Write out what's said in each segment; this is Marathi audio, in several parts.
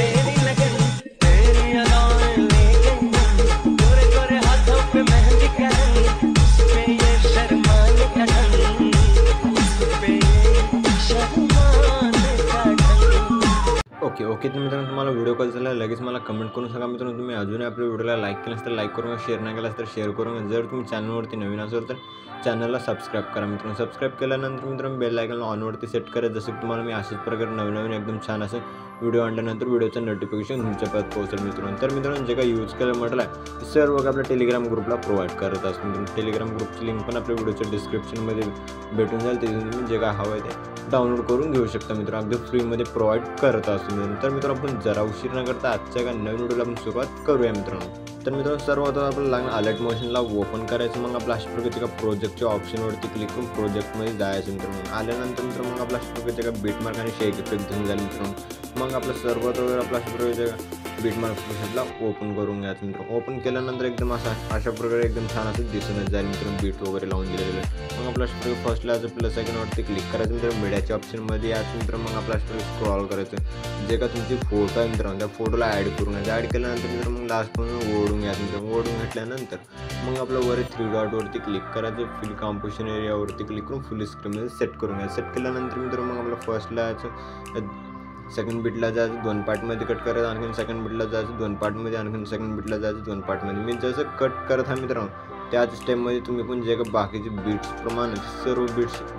तेरी लगन तेरी अदाएं ले गई हम, गोरे गोरे हाथों पे मेहंदी का रंग, उस पे ये शर्माने का ढंग, उस पे ये शर्माने का ढंग। ओके ओके तर मित्रांनो तुम्हाला व्हिडिओ कॉल झाला लगेच मला कमेंट करून सांगा मित्रांनो तुम्ही अजूनही आपल्या व्हिडिओला लाईक केलं तर लाईक करून शेअर नाही केलास तर शेअर करून जर तुम्ही चॅनलवरती नवीन असाल तर चॅनलला सबस्क्राईब करा मित्रांनो सबस्क्राईब केल्यानंतर मित्रांनो बेल आयकॉन ऑनवरती सेट करा जसं की तुम्हाला मी अशाच प्रकारे नवीन एकदम छान असं व्हिडिओ आणल्यानंतर व्हिडिओचं नोटिफिकेशन तुमच्यापर्यंत पोहोचेल मित्रांनो तर मित्रांनो जे काही यूज केलं म्हटलं आहे सर्व आपल्या टेलिग्राम ग्रुपला प्रोव्हाइड करत असतो मित्रांनो टेलिग्राम ग्रुपची लिंक पण आपल्या व्हिडिओच्या डिस्क्रिप्शनमध्ये भेटून जाईल तिथून तुम्ही जे काय हवं आहे ते डाउनलोड करून घेऊ शकता मित्रांनो अगदी फ्रीमध्ये प्रोव्हाइड करत असतो मित्रांनो तर मित्रांनो आपण जरा उशीर न करता आजच्या एका नवीन व्हिडिओला आपण सुरुवात करूया मित्रांनो तर मित्रांनो सर्वप्रथम आपल्याला लागणार अलर्ट मोशनला ओपन करायचं मग आपल्या अशा प्रकारच्या प्रोजेक्टच्या ऑप्शनवरती क्लिक करून प्रोजेक्टमध्ये जायचं मित्रांनो आल्यानंतर मित्रांनो मग आपल्या अशा प्रकारच्या बीटमार्क आणि शेक इफेक्ट घेऊन जाईल मित्रांनो मग आपलं सर्वप्रथम आपल्या अशा प्रकारच्या बीटमार्क प्रोसेसला ओपन करून घ्यायचं मित्रांनो ओपन केल्यानंतर एकदम अशा प्रकारे एकदम छान असं दिसूनच जाईल मित्रांनो बीट वगैरे लावून दिलेलं मग आपल्या फर्स्टला प्लस आयकॉनवरती क्लिक करायचं मित्रांनो मीडियाच्या ऑप्शनमध्ये याच मित्रांनो मग आपल्या स्क्रॉल करायचं जे का तुमची फोटो आहे मित्रांनो त्या फोटोला ॲड करून घ्यायचं ॲड केल्यानंतर मित्रांनो मग लास्ट म्हणून ओढून घ्यायचं मित्रांनो ओढून घेतल्यानंतर मग आपलं वर 3 डॉटवरती क्लिक करायचं फिल कॉम्पोजिशन एरियावरती क्लिक करून फुल स्क्रीनमध्ये सेट करून घ्यायचं सेट केल्यानंतर मित्रांनो मग आपलं फर्स्टला सेकंड बीटला जायचं 2 पार्टमध्ये कट करायचं आणखीन सेकंड बीटला जायचं 2 पार्टमध्ये आणखीन सेकंड बीटला जायचं 2 पार्टमध्ये मी जसं कट करत आहे मित्रांनो त्याच स्टेपमध्ये तुम्ही पण जे का बाकीचे बीट्सप्रमाणे सर्व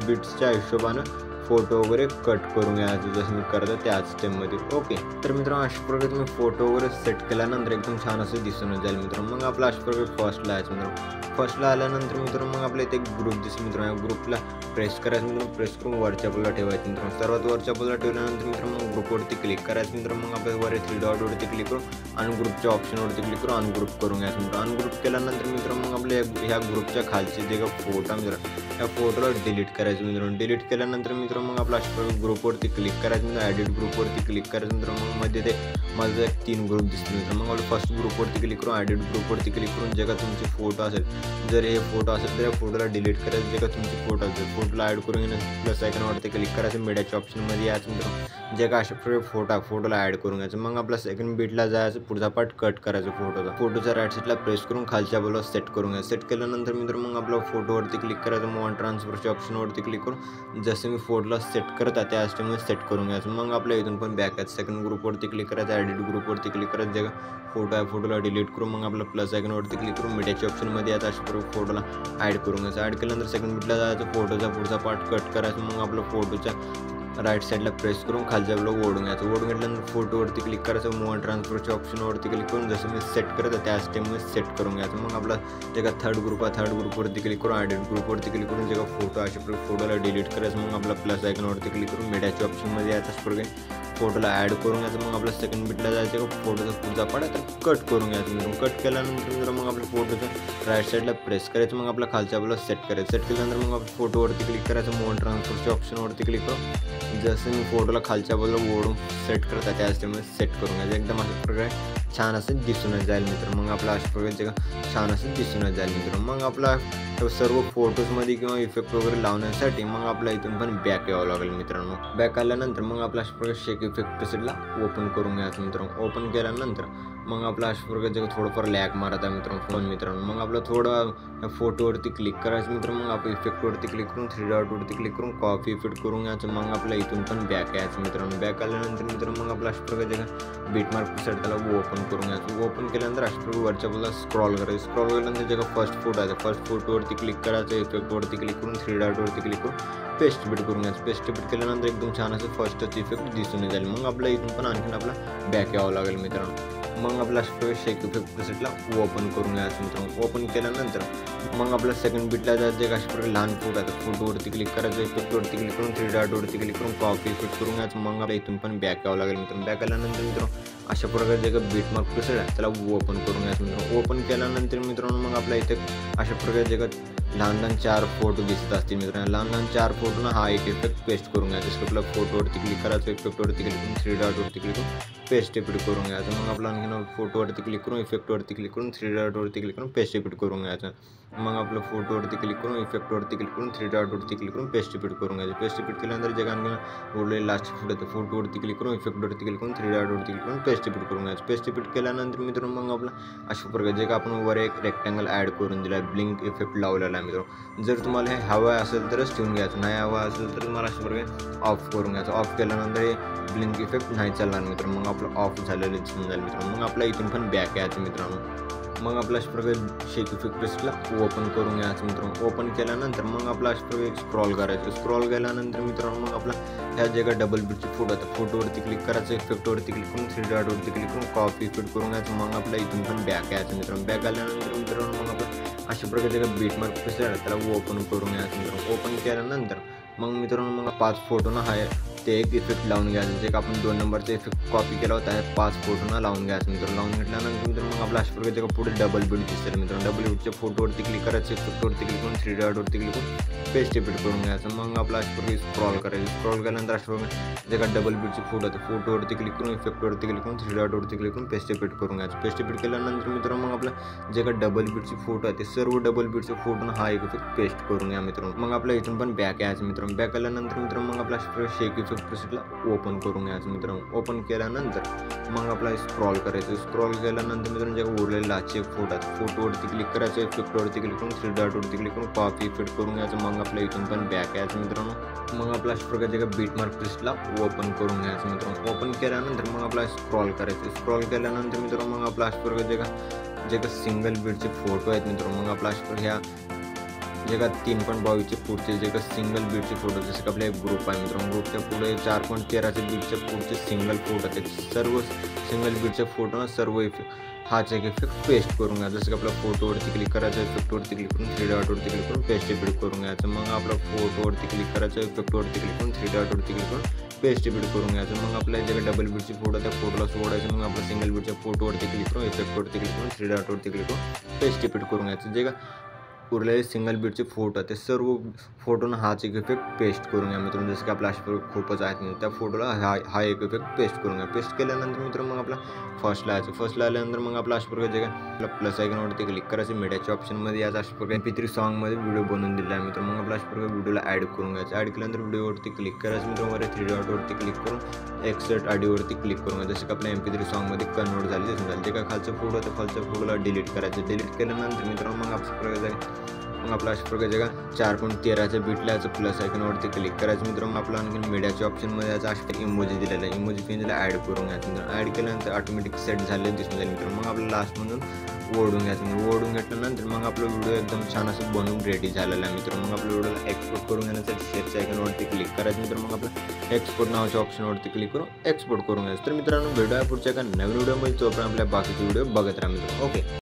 बीट्सच्या हिशोबानं फोटो वगैरे कट करून घ्यायचं जसं मी करतो त्याच स्टेपमध्ये ओके तर मित्रांनो अशा प्रकारे तुम्ही फोटो वगैरे सेट केल्यानंतर एकदम छान असं दिसून जाईल मित्रांनो मग आपला अशा प्रकारे फर्स्टला यायचं मित्रांनो फर्स्टला आल्यानंतर मित्रांनो मग आपल्या इथे एक ग्रुप दिसतो मित्रांनो या ग्रुपला प्रेस करायचं मित्रांनो प्रेस करून वरच्या बाजूला ठेवायचं मित्रांनो सर्वात वरच्या बाजूला ठेवल्यानंतर मित्रांनो मग ग्रुपवरती क्लिक करायचं मित्रांनो मग आपल्या वर 3 डॉटवरती क्लिक करून अनग्रुपच्या ऑप्शनवरती क्लिक करून अनग्रुप करून घ्यायचं मित्रांनो अनग्रुप केल्यानंतर मित्रांनो मग आपल्या ह्या ग्रुपच्या खालचे जे काही फोटो मित्रांनो त्या फोटोला डिलीट करायचं मित्रांनो डिलीट केल्यानंतर मित्रांनो मग आपला ग्रुपवरती क्लिक करायचं मित्रांनो ॲडिट ग्रुपवरती क्लिक करायचं मित्रांनो मग मध्ये ते माझं 3 ग्रुप दिसतील मित्रांनो मग आपलं फर्स्ट ग्रुपवरती क्लिक करून ॲडिट ग्रुपवरती क्लिक करून जे का तुमचे फोटो असेल जर हे फोटो असेल तर या फोटोला डिलीट करायचं जे का तुमचे फोटो असेल फोटोला ॲड करून घेणं प्लस आयकॉनवरती क्लिक करायचं मीडियाच्या ऑप्शनमध्ये यायचं मित्रांनो जे का अशा प्रकारे फोटोला ॲड करून घ्यायचं मग आपला सेकंड बीटला जायचं पुढचा पार्ट कट करायचं फोटोचा राईट साईडला प्रेस करून खालच्या बाजूला सेट करून घ्यायचं सेट केल्यानंतर मित्रांनो मग आपला फोटोवरती क्लिक करायचं मग ऑन ट्रान्सफरच्या ऑप्शनवरती क्लिक करून जसं मी फोटोला सेट करता त्या स्टेपमध्ये सेट करून घ्यायचं मग आपल्या इथून पण बॅक आहे सेकंड ग्रुपवरती क्लिक करायचं ॲडिट ग्रुपवरती क्लिक करायचं जे फोटो आहे फोटोला डिलीट करून मग आपला प्लस आयकॉनवरती क्लिक करून मीडियाच्या ऑप्शनमध्ये याचा अशा प्रकारे फोटोला ॲड करून घ्यायचं ॲड केल्यानंतर सेकंड बीटला जायचं फोटोचा पुढचा पार्ट कट करायचं मग आपलं फोटोच्या राईट साईडला प्रेस करून खालच्या ब्लॉग ओढून घ्यायचं ओढून घेतल्यानंतर फोटोवरती क्लिक करायचं मूव अँड ट्रान्सफरच्या ऑप्शनवरती क्लिक करून जसं मी सेट करतं त्या स्टेपमध्ये सेट करून घ्यायचं मग आपला जे का थर्ड ग्रुपवरती क्लिक करून ॲडिट ग्रुपवरती क्लिक करून जे का फोटो अशा प्रकारे फोटोला डिलीट करायचं मग आपला प्लस आयकॉनवरती क्लिक करून मीडियाच्या ऑप्शनमध्ये याचाच प्रकारे फोटोला ॲड करून घ्यायचं मग आपल्या सेकंड बीटला जायचं फोटोचा पुढचा पार्ट तर कट करून घ्यायचं मित्रांनो कट केल्यानंतर मग आपल्या फोटोचं राईट साईडला प्रेस करायचं मग आपला खालच्या बाजूला सेट करायचं सेट केल्यानंतर मग आपण फोटोवरती क्लिक करायचं मूव अँड ट्रान्सफरच्या ऑप्शनवरती क्लिक करून जसं मी फोटोला खालच्या बाजूला ओढून सेट करता त्या स्टेपमध्ये सेट करून घ्यायचं एकदम अशा प्रकारे छान असं दिसूनच जाईल मित्र मग आपला अशा प्रकारे छान असं दिसूनच जाईल मित्र मग आपला सर्व फोटोजमध्ये किंवा इफेक्ट वगैरे लावण्यासाठी मग आपल्या इथून पण बॅक यावं लागेल मित्रांनो बॅक आल्यानंतर मग आपला अशा प्रकारे शेक इफेक्ट प्रेसेटला ओपन करून घ्यायचं मित्रांनो ओपन केल्यानंतर मग आपला अशा प्रकारे थोडंफार लॅग मारत आहे मित्रांनो मग आपलं थोडं फोटोवरती क्लिक करायचं मित्रांनो मग आपण इफेक्टवरती क्लिक करून 3 डॉटवरती क्लिक करून कॉपी इफेक्ट करून घ्यायचं मग आपल्या इथून पण बॅक यायचं मित्रांनो बॅक आल्यानंतर मित्रांनो मग आपला अशा प्रकारे बीटमार्क प्रेसेट त्याला ओपन करून घ्यायचं ओपन केल्यानंतर अशा प्रकारे वरच्या बाजूला स्क्रॉल करायचं स्क्रॉल केल्यानंतर जे का फर्स्ट फोटो आहे फर्स्ट फोटोवरती क्लिक करायचं इफेक्टवरती क्लिक करून 3 डॉटवरती क्लिक करून पेस्ट बीट करून घ्यायचं पेस्ट बीट केल्यानंतर एकदम छान असं फर्स्टच इफेक्ट दिसून जाईल मग आपल्या इथून पण आणखीन आपला बॅक यावं लागेल मित्रांनो मग आपला शेक इफेक्ट प्रेसेटला ओपन करून घ्यायचं मित्रांनो ओपन केल्यानंतर मग आपल्या सेकंड बीटला जायचं एक अशा प्रकारे लहान फोटो आहे फोटोवरती क्लिक करायचं इफेक्टवरती क्लिक करून 3 डॉटवरती क्लिक करून कॉपी इफेक्ट करून घ्यायचं मग आपल्या इथून पण बॅक यावं लागेल मित्रांनो बॅक आल्यानंतर मित्रांनो अशा प्रकारे जे का बीटमार्क प्रेसेट आहे त्याला ओपन करून घ्यायचं मित्रांनो ओपन केल्यानंतर मित्रांनो मग आपल्या इथे अशा प्रकारे जे का लहान 4 फोटो दिसत असतील मित्रांनो लहान 4 फोटोना हा एक इफेक्ट पेस्ट करून घ्यायचा आपल्या फोटोवरती क्लिक करायचं इफेक्टवरती क्लिक करून 3 डॉटवरती क्लिक करून पेस्ट इफेक्ट करून घ्यायचं मग आपला आणखीन फोटोवरती क्लिक करून इफेक्टवरती क्लिक करून 3 डॉटवरती क्लिक करून पेस्ट इफेक्ट करून घ्यायचं मग आपलं फोटोवरती क्लिक करून इफेक्टवरती क्लिक करून 3 डॉटवरती क्लिक करून पेस्ट इफेक्ट करून घ्यायचं पेस्ट इफेक्ट केल्यानंतर जे आणखीन उरलेले लास्ट फोटोवरती क्लिक करून इफेक्टवरती क्लिक करून 3 डॉटवरती क्लिक करून पेस्ट पेस्ट रिपीट करून घ्यायचं. पेस्ट रिपीट केल्यानंतर मित्रांनो मग आपला अशा प्रकारे जे का आपण वर एक रेक्टँगल ॲड करून दिला आहे, ब्लिंक इफेक्ट लावलेला आहे मित्रांनो. जर तुम्हाला हे हवं असेल तरच ठेवून घ्यायचं, नाही हवं असेल तर तुम्हाला अशा प्रकारे ऑफ करून घ्यायचं. ऑफ केल्यानंतर हे ब्लिंक इफेक्ट नाही चालणार मित्रांनो, मग आपलं ऑफ झालेलं दिसून जाईल मित्रांनो. मग आपला इथून पण बॅक यायचं मित्रांनो. मग आपला अशा प्रकारे शेक इफेक्ट पेस्टला ओपन करून घ्यायचं मित्रांनो. ओपन केल्यानंतर मग आपला अशा प्रकारे स्क्रॉल करायचं. स्क्रॉल केल्यानंतर मित्रांनो मग आपला ह्या जे का डबल बीटचे फोटो आहे फोटोवरती क्लिक करायचं, इफेक्टवरती क्लिक करून 3 डॉटवरती क्लिक करून कॉपी इफेक्ट करून घ्यायचं. मग आपला इथून पण बॅक यायचं मित्रांनो. बॅक आल्यानंतर मित्रांनो मग आपलं अशा प्रकारे जे का बीटमार्क पेस्ट आहे त्याला ओपन करून घ्यायचं मित्रांनो. ओपन केल्यानंतर मग मित्रांनो मग 5 फोटोना हा ते एक इफेक्ट लावून घ्यायचं. जे का आपण 2 नंबरचा इफेक्ट कॉपी केला होता आहे 5 फोटोना लावून घ्यायचं मित्रांनो. लावून घेतल्यानंतर मित्रांनो मग आपला अशा प्रकारे पुढे डबल बीट दिसेल मित्रांनो. डबल बीटच्या फोटोवरती क्लिक करायचं, इफेक्टवरती क्लिक करून 3 डॉटवरती क्लिक करून पेस्ट रिपीट करून घ्यायचं. मग आपला अशा प्रकारे स्क्रॉल करायचं. स्क्रॉल केल्यानंतर अशा प्रकारे जे का डबल बीटचे फोटो आहे फोटोवरती क्लिक करून इफेक्टवरती क्लिक करून 3 डॉटवरती क्लिक करून पेस्ट रिपीट करून घ्यायचं. पेस्ट रिपीट केल्यानंतर मित्रांनो मग आपला जे का डबल बीटचे फोटो आहे ते सर्व डबल बीटचे फोटोना हा एक इफेक्ट पेस्ट करून घ्या मित्रांनो. मग आपल्या इथून पण बॅक यायचं मित्रांनो. बॅक आल्यानंतर मित्रांनो मग आपला शेक इफेक्ट पेस्टला ओपन करून घ्यायचं मित्रांनो. ओपन केल्यानंतर मग आपला स्क्रॉल करायचं. स्क्रॉल केल्यानंतर मित्रांनो जे उरलेला लाचे फोटो आहेत फोटोवरती क्लिक करायचं, इफेक्टवरती क्लिक करून 3 डॉटवरती क्लिक करून कॉपी इफेक्ट करून घ्यायचं. मग आपल्या इथून पण बॅक यायचं मित्रांनो. मग आपला अशा प्रकारे जे बीट मार्क पेस्टला ओपन करून घ्यायचं मित्रांनो. ओपन केल्यानंतर मग आपला स्क्रॉल करायचं. स्क्रॉल केल्यानंतर मित्रांनो मग आपला अशा प्रकारे जे का सिंगल बीटचे फोटो आहेत मित्रांनो. मग आपला अशा प्रकारे ह्या जे का 3.22चे पुढचे जे का सिंगल बीटचे फोटो जसे का आपला एक ग्रुप आहे मित्रांनो. ग्रुपच्या पुढे 4.13चे बीटच्या पुढचे सिंगल फोटो आहेत सर्व सिंगल बीटचे फोटो सर्व हाच एक इफेक्ट पेस्ट करून घ्या. जसं की आपल्या फोटोवरती क्लिक करायचं, इफेक्टवरती क्लिक करून 3 डॉटवरती क्लिक करून पेस्ट रिपीट करून घ्यायचं. मग आपला फोटोवरती क्लिक करायचं, इफेक्टवरती क्लिक करून 3 डॉटवरती क्लिक करून पेस्ट रिपीट करून घ्यायचं. मग आपल्या जे डबल बीटचे फोटो त्या फोटोला सोडायचं. मग आपल्या सिंगल बीटच्या फोटोवरती क्लिक करून इफेक्टवरती क्लिक करून 3 डॉटवरती क्लिक करून पेस्ट रिपीट करून घ्यायचं. जे का उरलेले सिंगल बीटचे फोटो ते सर्व फोटोना हाच एक इफेक्ट पेस्ट करून घ्या मित्रांनो. जसं की आपला अशा खूपच आहेत त्या फोटोला हा एक इफेक्ट पेस्ट करून घ्या. पेस्ट केल्यानंतर मित्रांनो मग आपला फर्स्टला यायचं. फर्स्टला आल्यानंतर मग आपला अशा प्रकारे जे काय आपला प्लस आयकॉनवरती क्लिक करायचं. मीडियाच्या ऑप्शनमध्ये याचा अशा प्रकारे MP3 सॉन्गमध्ये व्हिडिओ बनवून दिला आहे मित्रांनो. मग आपला अशा प्रकारे व्हिडिओला ॲड करून घ्यायचं. ॲड केल्यानंतर व्हिडिओवरती क्लिक करायचं मित्रांनो. वर 3 डॉटवरती क्लिक करून एक्सर्ट ऑडिओवरती क्लिक करून घ्यायचं. जसं की आपल्या MP3 सॉन्गमध्ये कन्वर्ट झाले झालं. जे काय खालचं फोटो आहे खालच्या फोटोला डिलीट करायचं. डिलीट केल्यानंतर मित्रांनो मग अशा प्रकारे मग आपला अशा प्रकारे जगा 4.13च्या बीटला याचं प्लस आयकॉनवरती क्लिक करायचं मित्रांनो. आपला आणखी मीडियाच्या ऑप्शनमध्ये याचा अशा इमोजी दिलेला आहे. इमोजी पेजला ॲड करून घ्यायचं मित्रांनो. ॲड केल्यानंतर ऑटोमॅटिक सेट झाले दिसून जाईल मित्रांनो. मग आपल्याला लास्टमधून ओढून घ्यायचं. ओढून घेतल्यानंतर मग आपला व्हिडिओ एकदम छान असं बनवून रेडी झालेला आहे मित्रांनो. मग आपल्या व्हिडिओला एक्सपोर्ट करून घेण्यासाठी शेअरच्या आयकॉनवरती क्लिक करायचं मित्रांनो. मग आपल्या एक्सपोर्ट नावाच्या ऑप्शनवरती क्लिक करून एक्सपोर्ट करून घ्यायचं. तर मित्रांनो व्हिडिओ पुढच्या एका नवीन व्हिडिओमध्ये तोपर्यंत आपल्या बाकीचे व्हिडिओ बघत राहा मित्रांनो. ओके.